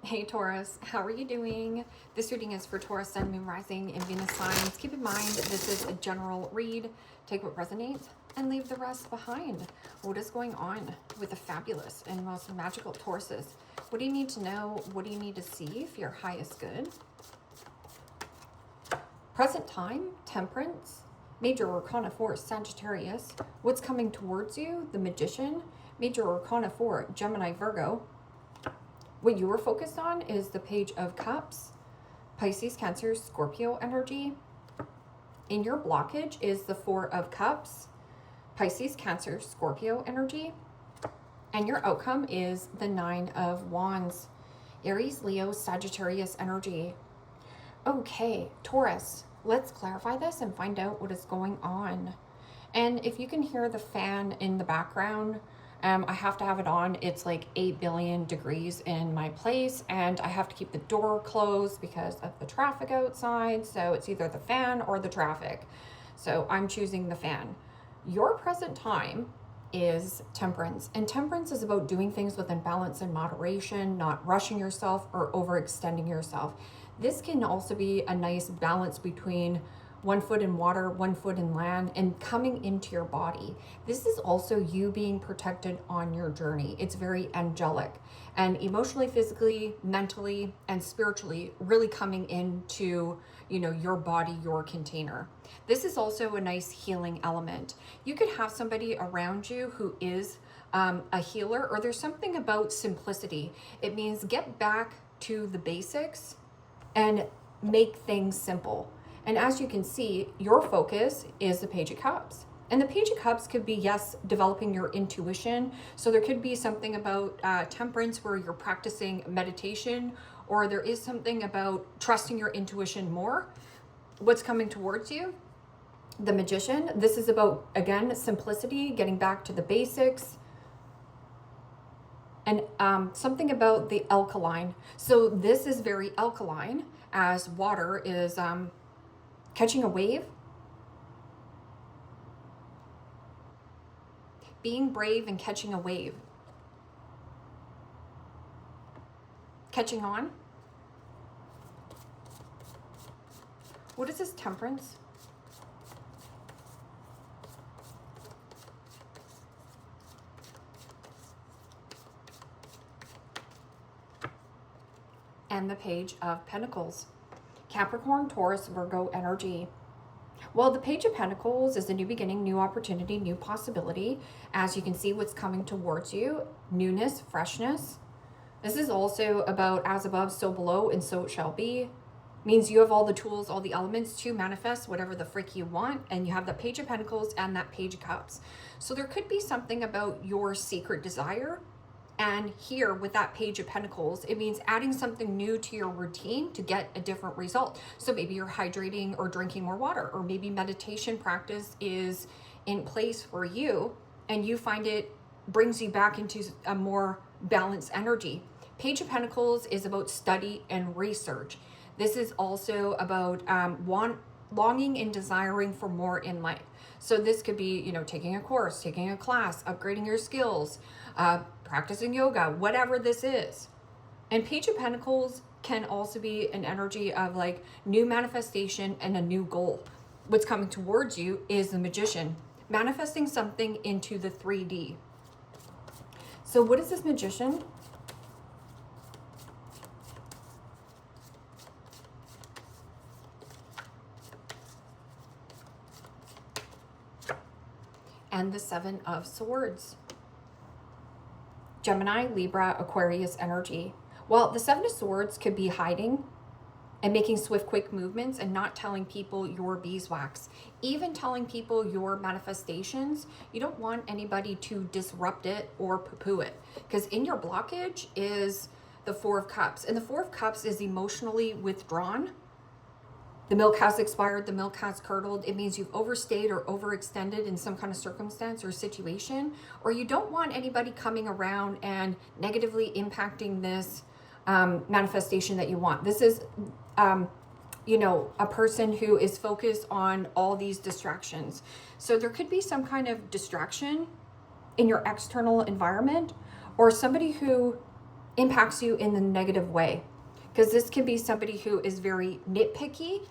Hey Taurus, how are you doing? This reading is for Taurus, Sun, Moon, Rising, and Venus signs. Keep in mind this is a general read. Take what resonates and leave the rest behind. What is going on with the fabulous and most magical Tauruses? What do you need to know? What do you need to see for your highest good? Present time, Temperance. Major Arcana 4, Sagittarius. What's coming towards you? The Magician. Major Arcana 4, Gemini, Virgo. What you were focused on is the Page of Cups, Pisces, Cancer, Scorpio energy. In your blockage is the Four of Cups, Pisces, Cancer, Scorpio energy. And your outcome is the Nine of Wands, Aries, Leo, Sagittarius energy. Okay, Taurus, let's clarify this and find out what is going on. And if you can hear the fan in the background, I have to have it on. It's like 8 billion degrees in my place, and I have to keep the door closed because of the traffic outside. So it's either the fan or the traffic. So I'm choosing the fan. Your present time is Temperance, and Temperance is about doing things within balance and moderation, not rushing yourself or overextending yourself. This can also be a nice balance between 1 foot in water, 1 foot in land, and coming into your body. This is also you being protected on your journey. It's very angelic and emotionally, physically, mentally, and spiritually really coming into, your body, your container. This is also a nice healing element. You could have somebody around you who is a healer, or there's something about simplicity. It means get back to the basics and make things simple. And as you can see, your focus is the Page of Cups. And the Page of Cups could be, yes, developing your intuition. So there could be something about Temperance where you're practicing meditation, or there is something about trusting your intuition more. What's coming towards you? The Magician. This is about, again, simplicity, getting back to the basics. And something about the alkaline. So this is very alkaline, as water is catching a wave, being brave and catching a wave, catching on. What is this, Temperance? And the Page of Pentacles. Capricorn, Taurus, Virgo energy. Well, the Page of Pentacles is a new beginning, new opportunity, new possibility. As you can see, what's coming towards you, newness, freshness. This is also about as above, so below, and so it shall be. Means you have all the tools, all the elements to manifest whatever the frick you want. And you have the Page of Pentacles and that Page of Cups. So there could be something about your secret desire. And here with that Page of Pentacles, it means adding something new to your routine to get a different result. So maybe you're hydrating or drinking more water, or maybe meditation practice is in place for you and you find it brings you back into a more balanced energy. Page of Pentacles is about study and research. This is also about longing and desiring for more in life. So this could be, taking a course, taking a class, upgrading your skills, practicing yoga, whatever this is. And Page of Pentacles can also be an energy of like new manifestation and a new goal. What's coming towards you is the Magician, manifesting something into the 3D. So what is this Magician? And the Seven of Swords. Gemini, Libra, Aquarius energy. Well, the Seven of Swords could be hiding and making swift, quick movements and not telling people your beeswax. Even telling people your manifestations, you don't want anybody to disrupt it or poo-poo it. Because in your blockage is the Four of Cups. And the Four of Cups is emotionally withdrawn. The milk has expired, the milk has curdled. It means you've overstayed or overextended in some kind of circumstance or situation, or you don't want anybody coming around and negatively impacting this manifestation that you want. This is, a person who is focused on all these distractions. So there could be some kind of distraction in your external environment, or somebody who impacts you in the negative way. Because this can be somebody who is very nitpicky,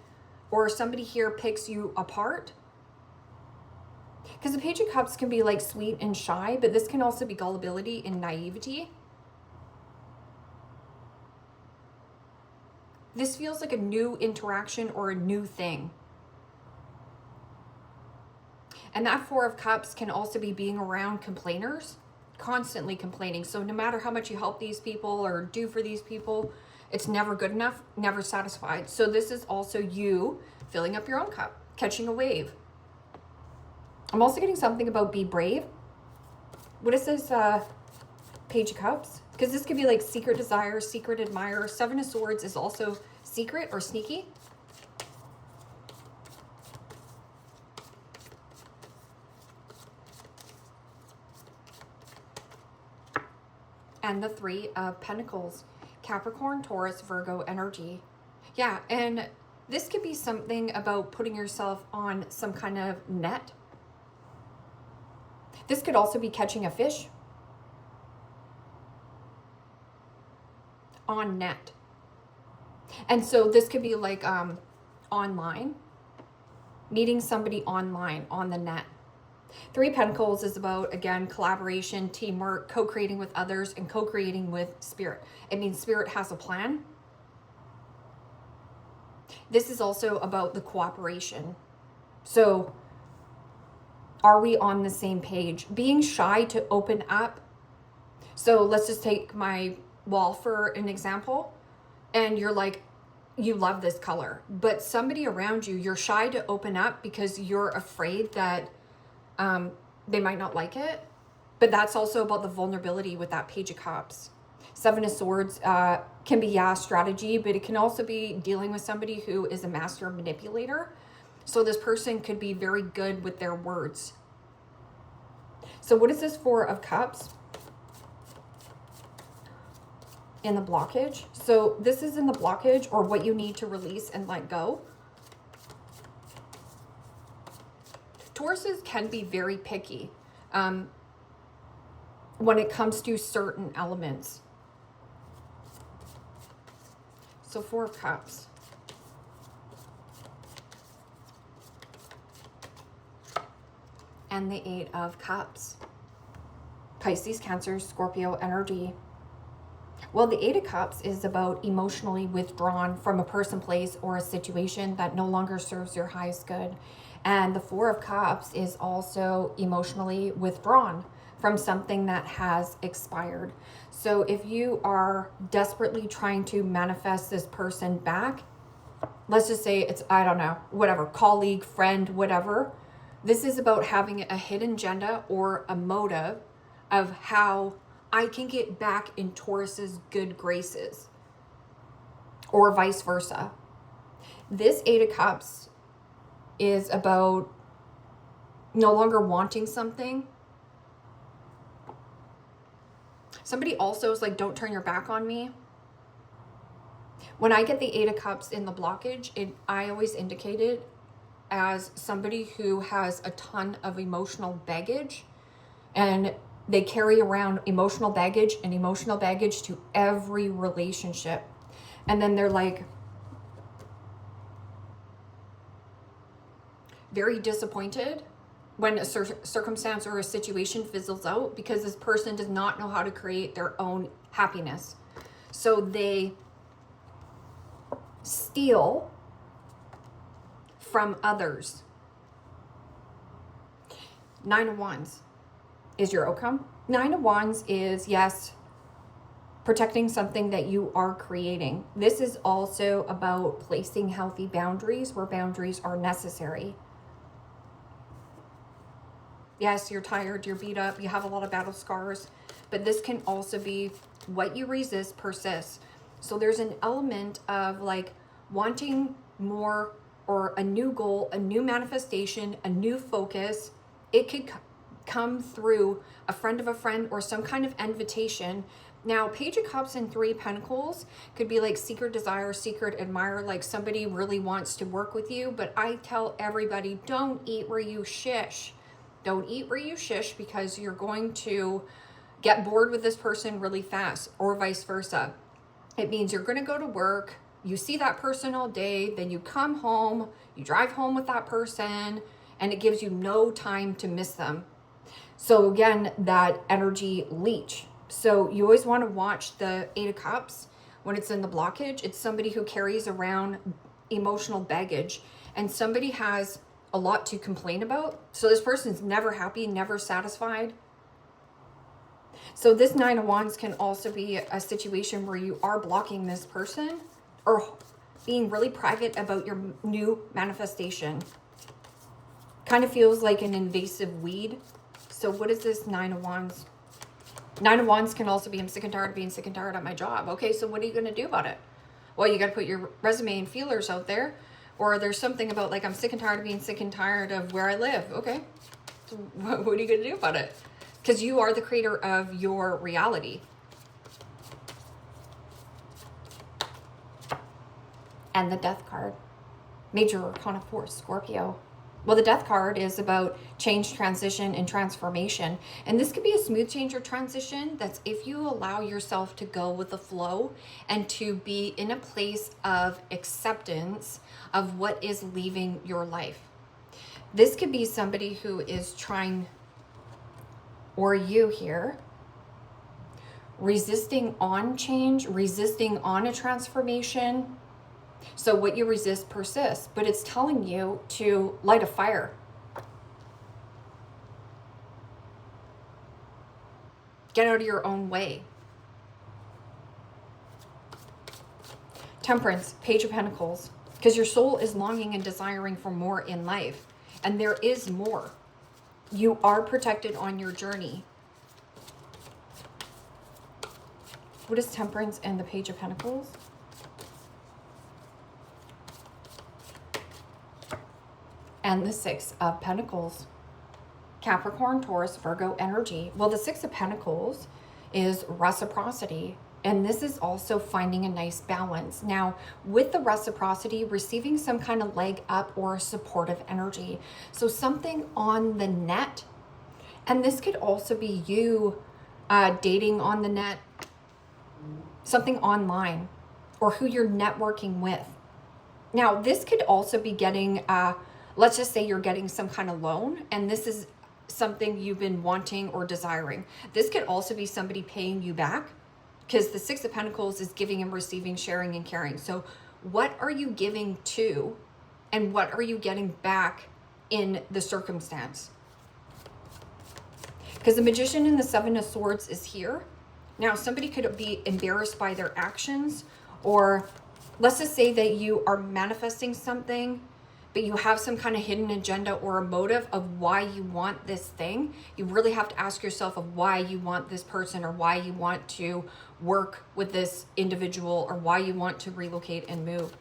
or somebody here picks you apart. Because the Page of Cups can be like sweet and shy, but this can also be gullibility and naivety. This feels like a new interaction or a new thing. And that Four of Cups can also be being around complainers, constantly complaining. So no matter how much you help these people or do for these people, it's never good enough, never satisfied. So this is also you filling up your own cup, catching a wave. I'm also getting something about be brave. What is this Page of Cups? Because this could be like secret desire, secret admirer. Seven of Swords is also secret or sneaky. And the Three of Pentacles. Capricorn, Taurus, Virgo energy. Yeah, and this could be something about putting yourself on some kind of net. This could also be catching a fish on net. And so this could be like online, meeting somebody online on the net. Three Pentacles is about, again, collaboration, teamwork, co-creating with others, and co-creating with Spirit. It means Spirit has a plan. This is also about the cooperation. So are we on the same page? Being shy to open up. So let's just take my wall for an example. And you're like, you love this color, but somebody around you, you're shy to open up because you're afraid that they might not like it. But that's also about the vulnerability with that Page of Cups. Seven of Swords can be, yeah, strategy, but it can also be dealing with somebody who is a master manipulator. So this person could be very good with their words. So what is this Four of Cups? In the blockage. So this is in the blockage, or what you need to release and let go. Tauruses can be very picky when it comes to certain elements. So Four of Cups. And the Eight of Cups. Pisces, Cancer, Scorpio energy. Well, the Eight of Cups is about emotionally withdrawn from a person, place, or a situation that no longer serves your highest good. And the Four of Cups is also emotionally withdrawn from something that has expired. So if you are desperately trying to manifest this person back, let's just say it's, I don't know, whatever, colleague, friend, whatever. This is about having a hidden agenda or a motive of how I can get back in Taurus's good graces, or vice versa. This Eight of Cups is about no longer wanting something. Somebody also is like, don't turn your back on me. When I get the Eight of Cups in the blockage, I always indicate it as somebody who has a ton of emotional baggage, and they carry around emotional baggage and emotional baggage to every relationship. And then they're like very disappointed when a circumstance or a situation fizzles out, because this person does not know how to create their own happiness. So they steal from others. Nine of Wands is your outcome. Nine of Wands is, yes, protecting something that you are creating. This is also about placing healthy boundaries where boundaries are necessary. Yes, you're tired, you're beat up, you have a lot of battle scars, but this can also be what you resist persists. So there's an element of like wanting more, or a new goal, a new manifestation, a new focus. It could come through a friend of a friend or some kind of invitation. Now, Page of Cups and Three Pentacles could be like secret desire, secret admirer, like somebody really wants to work with you. But I tell everybody, don't eat where you shish. Don't eat where you shish, because you're going to get bored with this person really fast, or vice versa. It means you're going to go to work, you see that person all day, then you come home, you drive home with that person, and it gives you no time to miss them. So again, that energy leech. So you always want to watch the Eight of Cups when it's in the blockage. It's somebody who carries around emotional baggage, and somebody has a lot to complain about. So this person's never happy, never satisfied. So this Nine of Wands can also be a situation where you are blocking this person or being really private about your new manifestation. Kind of feels like an invasive weed. So what is this Nine of Wands? Nine of Wands can also be, I'm sick and tired of being sick and tired at my job. Okay, so what are you going to do about it? Well, you got to put your resume and feelers out there. Or there's something about like, I'm sick and tired of being sick and tired of where I live. Okay, so what are you going to do about it? Because you are the creator of your reality. And the Death card. Major Arcana 4, Scorpio. Well, the Death card is about change, transition, and transformation. And this could be a smooth change or transition. That's if you allow yourself to go with the flow and to be in a place of acceptance of what is leaving your life. This could be somebody who is trying, or you here, resisting on change, resisting on a transformation. So what you resist persists, but it's telling you to light a fire. Get out of your own way. Temperance, Page of Pentacles, because your soul is longing and desiring for more in life, and there is more. You are protected on your journey. What is Temperance and the Page of Pentacles? And the Six of Pentacles. Capricorn, Taurus, Virgo energy. Well, the Six of Pentacles is reciprocity. And this is also finding a nice balance. Now, with the reciprocity, receiving some kind of leg up or supportive energy. So something on the net. And this could also be you dating on the net. Something online. Or who you're networking with. Now, this could also be getting... let's just say you're getting some kind of loan, and this is something you've been wanting or desiring. This could also be somebody paying you back, because the Six of Pentacles is giving and receiving, sharing and caring. So what are you giving to, and what are you getting back in the circumstance? Because the Magician and the Seven of Swords is here. Now, somebody could be embarrassed by their actions, or let's just say that you are manifesting something, but you have some kind of hidden agenda or a motive of why you want this thing. You really have to ask yourself of why you want this person, or why you want to work with this individual, or why you want to relocate and move.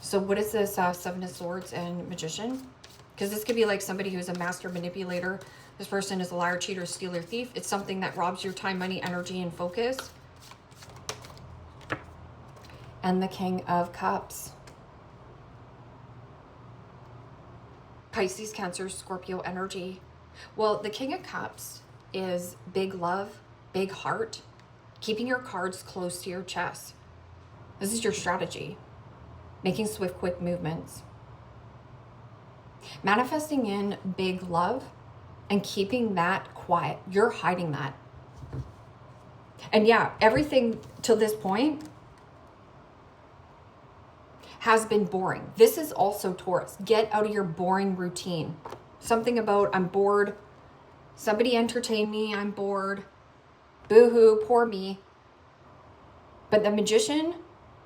So what is this Seven of Swords and Magician? Because this could be like somebody who's a master manipulator. This person is a liar, cheater, stealer, thief. It's something that robs your time, money, energy, and focus. And the King of Cups. Pisces, Cancer, Scorpio energy. Well, the King of Cups is big love, big heart, keeping your cards close to your chest. This is your strategy. Making swift, quick movements. Manifesting in big love and keeping that quiet. You're hiding that. And yeah, everything till this point has been boring. This is also Taurus. Get out of your boring routine. Something about, I'm bored. Somebody entertain me. I'm bored. Boo-hoo, poor me. But the Magician,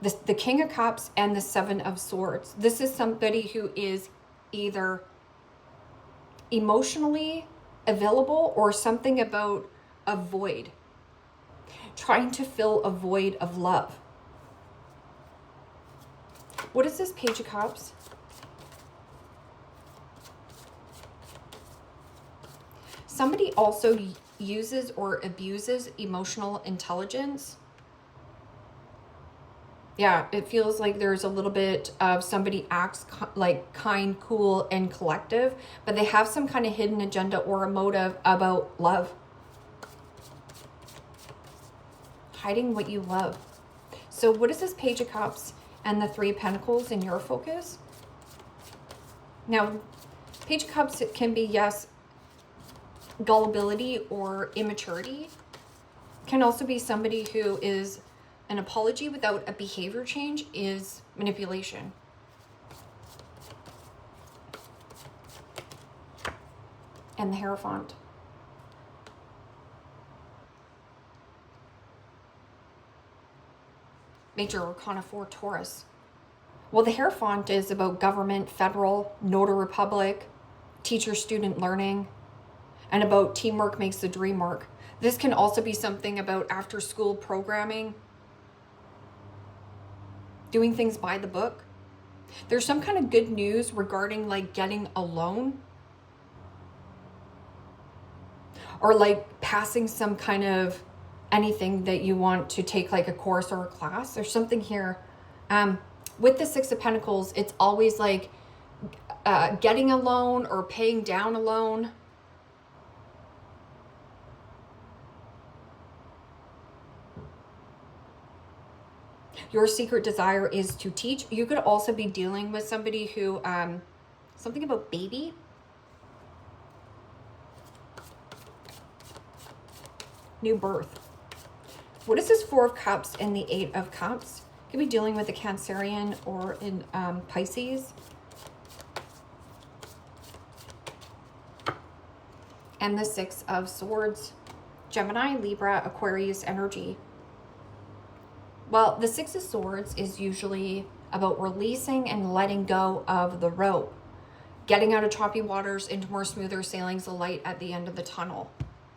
the King of Cups, and the Seven of Swords. This is somebody who is either emotionally available or something about a void. Trying to fill a void of love. What is this Page of Cups? Somebody also uses or abuses emotional intelligence. Yeah, it feels like there's a little bit of somebody acts like kind, cool, and collective, but they have some kind of hidden agenda or a motive about love. hiding what you love. So what is this Page of Cups and the Three of Pentacles in your focus? Now, Page of Cups, it can be, yes, gullibility or immaturity. Can also be somebody who is an apology without a behavior change is manipulation. And the Hierophant. Major Arcana 4, Taurus. Well, the Hierophant is about government, federal, notary republic, teacher-student learning, and about teamwork makes the dream work. This can also be something about after-school programming, doing things by the book. There's some kind of good news regarding like getting a loan or like passing some kind of anything that you want to take, like a course or a class. There's something here. With the Six of Pentacles, it's always like getting a loan or paying down a loan. Your secret desire is to teach. You could also be dealing with somebody who, something about baby. New birth. What is this Four of Cups and the Eight of Cups? Could be dealing with a Cancerian or in Pisces. And the Six of Swords. Gemini, Libra, Aquarius energy. Well, the Six of Swords is usually about releasing and letting go of the rope. Getting out of choppy waters into more smoother sailings, the light at the end of the tunnel.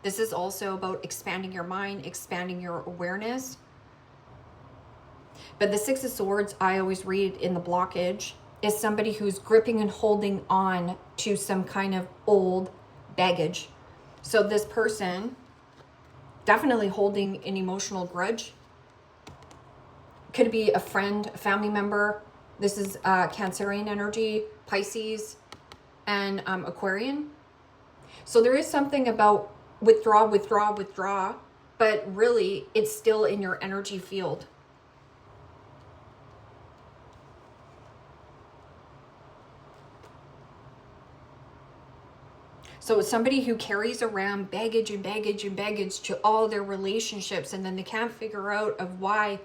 This is also about expanding your mind, expanding your awareness. But the Six of Swords, I always read in the blockage, is somebody who's gripping and holding on to some kind of old baggage. So this person definitely holding an emotional grudge. Could be a friend, a family member. This is Cancerian energy, Pisces, and Aquarian. So there is something about withdraw, withdraw, withdraw, but really it's still in your energy field. So it's somebody who carries around baggage and baggage and baggage to all their relationships, and then they can't figure out of why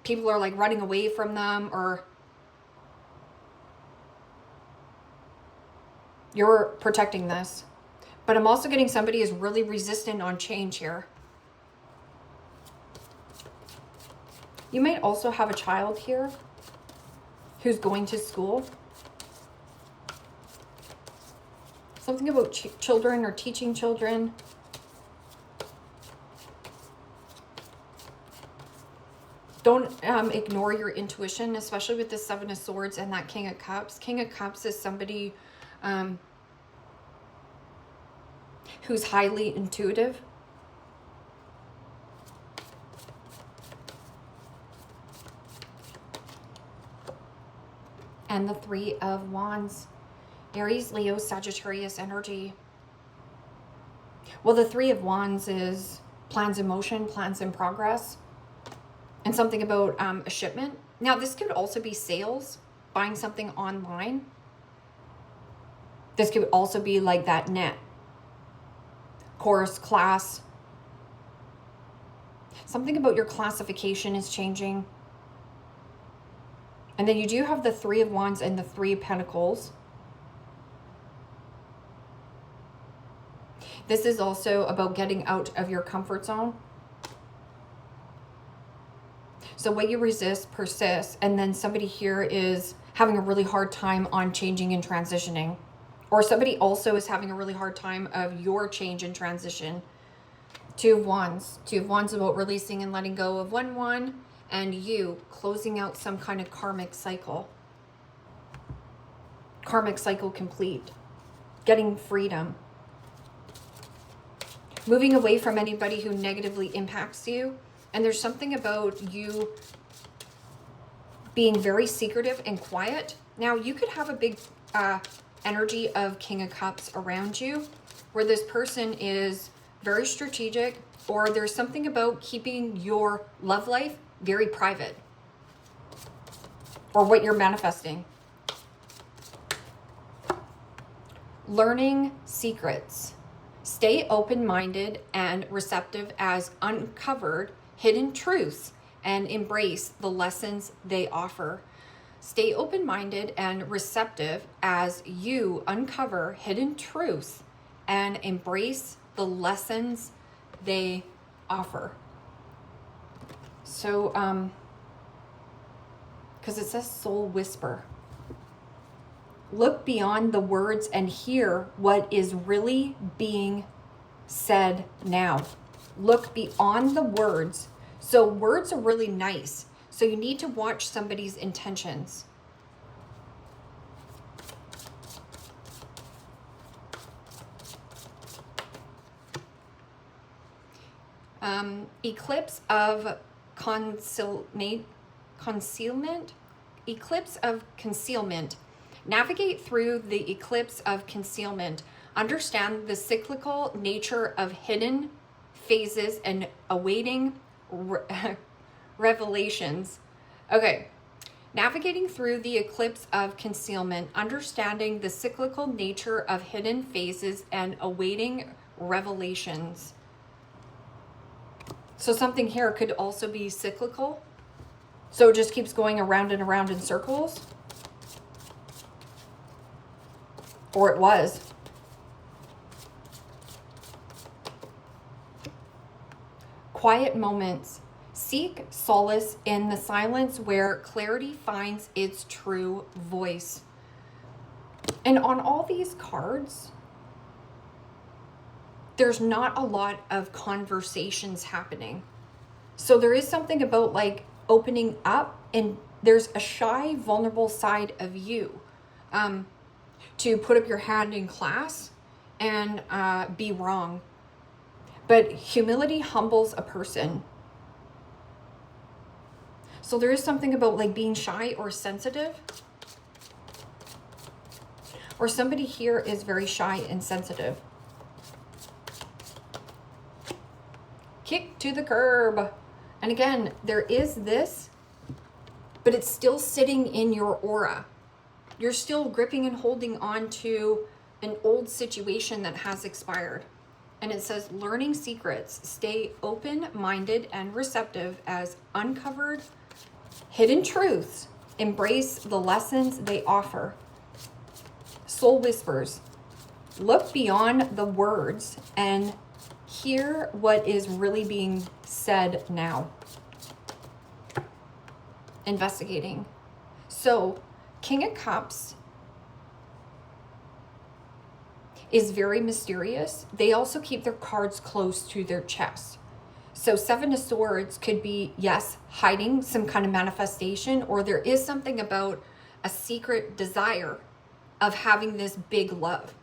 people are like running away from them, or you're protecting this. But I'm also getting somebody is really resistant on change here. You might also have a child here who's going to school. Something about children or teaching children. Don't ignore your intuition, especially with the Seven of Swords and that King of Cups. King of Cups is somebody who's highly intuitive. And the Three of Wands. Aries, Leo, Sagittarius energy. Well, the Three of Wands is plans in motion, plans in progress. And something about a shipment. Now, this could also be sales, buying something online. This could also be like that net. Course, class. Something about your classification is changing. And then you do have the Three of Wands and the Three of Pentacles. This is also about getting out of your comfort zone. So what you resist persists, and then somebody here is having a really hard time on changing and transitioning. Or somebody also is having a really hard time of your change and transition. Two of Wands. Two of Wands about releasing and letting go of one, and you closing out some kind of karmic cycle. Karmic cycle complete. Getting freedom. Moving away from anybody who negatively impacts you. And there's something about you being very secretive and quiet. Now, you could have a big energy of King of Cups around you, where this person is very strategic, or there's something about keeping your love life very private, or what you're manifesting. Learning secrets. Stay open-minded and receptive as uncovered hidden truths and embrace the lessons they offer. Stay open-minded and receptive as you uncover hidden truths and embrace the lessons they offer. So, because it says soul whisper. Look beyond the words and hear what is really being said now. Look beyond the words. So words are really nice. So you need to watch somebody's intentions. Eclipse of concealment. Eclipse of concealment. Navigate through the eclipse of concealment. Understand the cyclical nature of hidden phases and awaiting revelations. Okay. Navigating through the eclipse of concealment. Understanding the cyclical nature of hidden phases and awaiting revelations. So something here could also be cyclical. So it just keeps going around and around in circles. Or it was. Quiet moments. Seek solace in the silence where clarity finds its true voice. And on all these cards, there's not a lot of conversations happening. So there is something about like opening up, and there's a shy, vulnerable side of you. To put up your hand in class and be wrong. But humility humbles a person. So there is something about like being shy or sensitive. Or somebody here is very shy and sensitive. Kick to the curb. And again, there is this, but it's still sitting in your aura. You're still gripping and holding on to an old situation that has expired. And it says, learning secrets. Stay open-minded and receptive as uncovered hidden truths. Embrace the lessons they offer. Soul whispers. Look beyond the words and hear what is really being said now. Investigating. So, King of Cups is very mysterious. They also keep their cards close to their chest. So Seven of Swords could be, yes, hiding some kind of manifestation, or there is something about a secret desire of having this big love.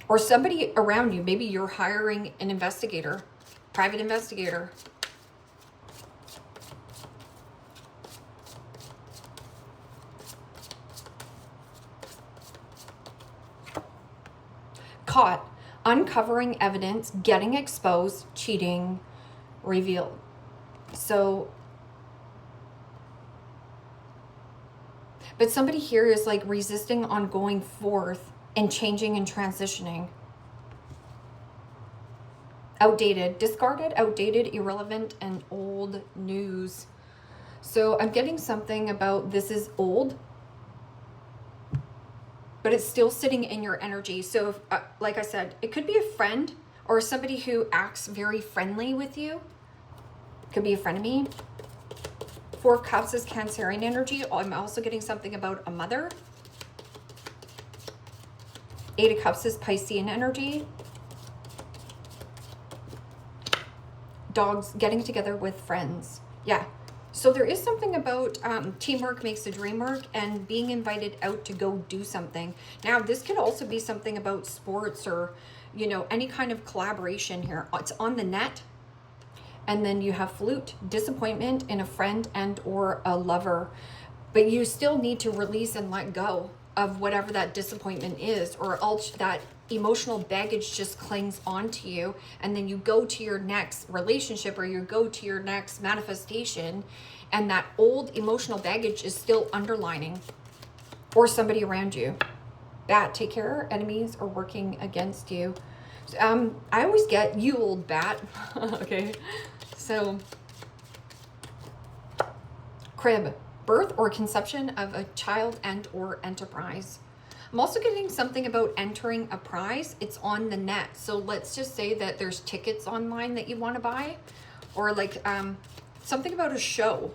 Or somebody around you, maybe you're hiring an investigator, private investigator. Caught, uncovering evidence, getting exposed, cheating, revealed. So, but somebody here is like resisting on going forth and changing and transitioning. Outdated, discarded, outdated, irrelevant, and old news. So I'm getting something about this is old, but it's still sitting in your energy. So, if, like I said, it could be a friend or somebody who acts very friendly with you. Could be a frenemy. Four of Cups is Cancerian energy. I'm also getting something about a mother. Eight of Cups is Piscean energy. Dogs getting together with friends. Yeah. So there is something about teamwork makes the dream work and being invited out to go do something. Now, this could also be something about sports or, you know, any kind of collaboration here. It's on the net. And then you have flute, disappointment in a friend and or a lover. But you still need to release and let go of whatever that disappointment is, or that emotional baggage just clings onto you, and then you go to your next relationship or you go to your next manifestation, and that old emotional baggage is still underlining, or somebody around you. Bat, take care. Enemies are working against you. I always get you, old bat. Okay, so crib, birth or conception of a child and or enterprise. I'm also getting something about entering a prize. It's on the net. So let's just say that there's tickets online that you want to buy, or like something about a show.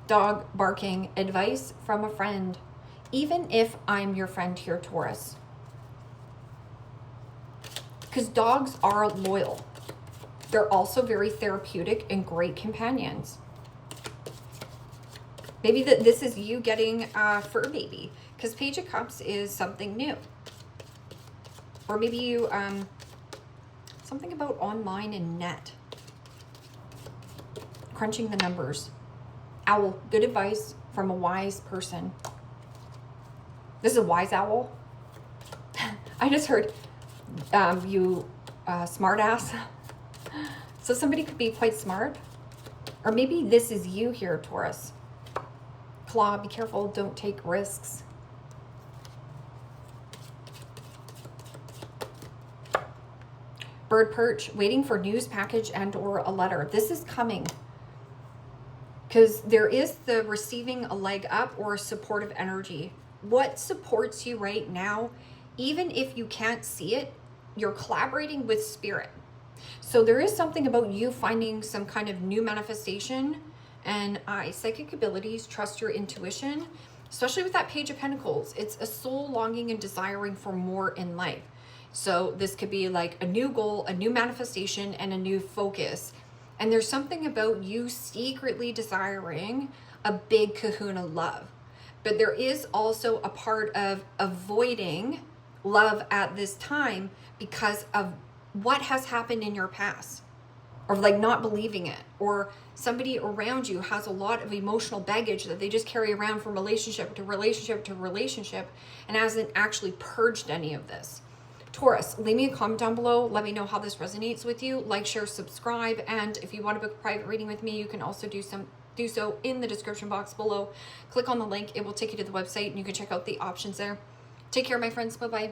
Dog barking, advice from a friend. Even if I'm your friend here, Taurus. Because dogs are loyal. They're also very therapeutic and great companions. Maybe this is you getting a fur baby, because Page of Cups is something new. Or maybe you, something about online and net. Crunching the numbers. Owl, good advice from a wise person. This is a wise owl. I just heard you smart ass. So somebody could be quite smart. Or maybe this is you here, Taurus. Claw, be careful, don't take risks. Bird perch, waiting for news package and or a letter. This is coming. Because there is the receiving a leg up or supportive energy. What supports you right now, even if you can't see it, you're collaborating with spirit. So there is something about you finding some kind of new manifestation and psychic abilities, trust your intuition, especially with that Page of Pentacles. It's a soul longing and desiring for more in life. So this could be like a new goal, a new manifestation, and a new focus. And there's something about you secretly desiring a big kahuna love. But there is also a part of avoiding love at this time because of what has happened in your past, or like not believing it, or somebody around you has a lot of emotional baggage that they just carry around from relationship to relationship to relationship and hasn't actually purged any of this. Taurus, leave me a comment down below. Let me know how this resonates with you. Like, share, subscribe. And if you want to book a private reading with me, you can also do so in the description box below. Click on the link. It will take you to the website and you can check out the options there. Take care, my friends. Bye-bye.